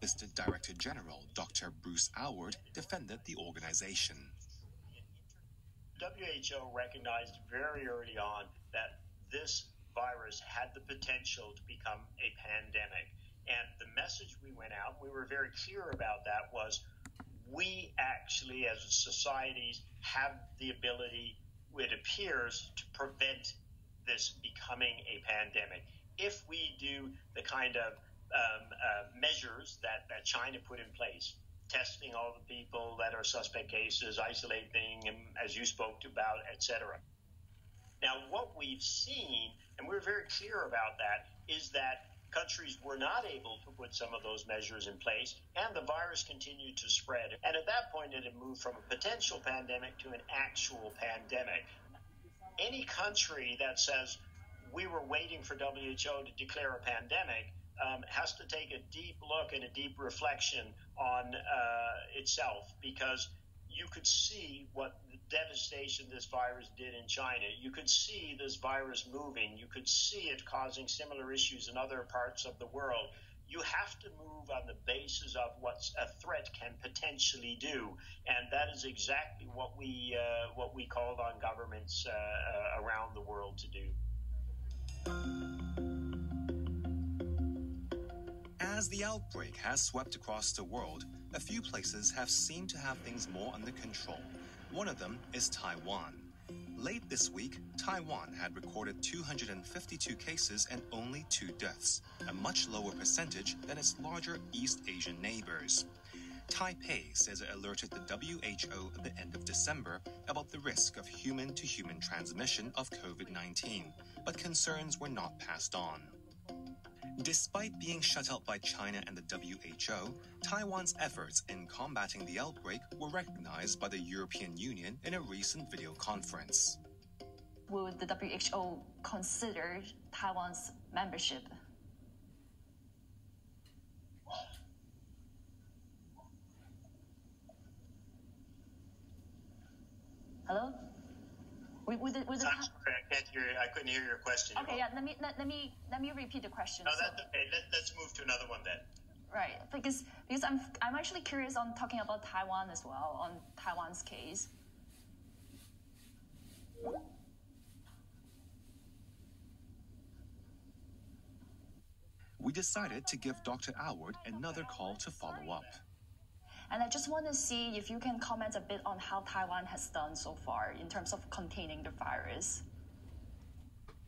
Assistant Director General Dr. Bruce Alward defended the organization. WHO recognized very early on that this virus had the potential to become a pandemic. And the message we went out, we were very clear about that, was we actually as societies have the ability, it appears, to prevent this becoming a pandemic. If we do the kind of measures that China put in place, testing all the people that are suspect cases, isolating them, as you spoke about, etc. Now, what we've seen, and we're very clear about that, is that countries were not able to put some of those measures in place, and the virus continued to spread. And at that point, it had moved from a potential pandemic to an actual pandemic. Any country that says we were waiting for WHO to declare a pandemic has to take a deep look and a deep reflection on itself, because you could see what devastation this virus did in China. You could see this virus moving. You could see it causing similar issues in other parts of the world. You have to move on the basis of what a threat can potentially do, and that is exactly what we called on governments around the world to do. As the outbreak has swept across the world, a few places have seemed to have things more under control. One of them is Taiwan. Late this week, Taiwan had recorded 252 cases and only 2 deaths, a much lower percentage than its larger East Asian neighbors. Taipei says it alerted the WHO at the end of December about the risk of human-to-human transmission of COVID-19, but concerns were not passed on. Despite being shut out by China and the WHO, Taiwan's efforts in combating the outbreak were recognized by the European Union in a recent video conference. Would the WHO consider Taiwan's membership? Hello? I'm sorry, I couldn't hear your question. Okay, yeah. Let me repeat the question. No, that's okay. Let's move to another one then. Right, because I'm actually curious on talking about Taiwan as well, on Taiwan's case. We decided to give Dr. Alward another call to follow up. And I just want to see if you can comment a bit on how Taiwan has done so far in terms of containing the virus.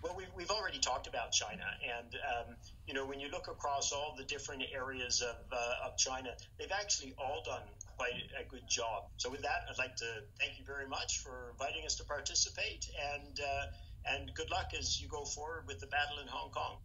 Well, we've already talked about China, and when you look across all the different areas of China, they've actually all done quite a good job. So with that, I'd like to thank you very much for inviting us to participate, and good luck as you go forward with the battle in Hong Kong.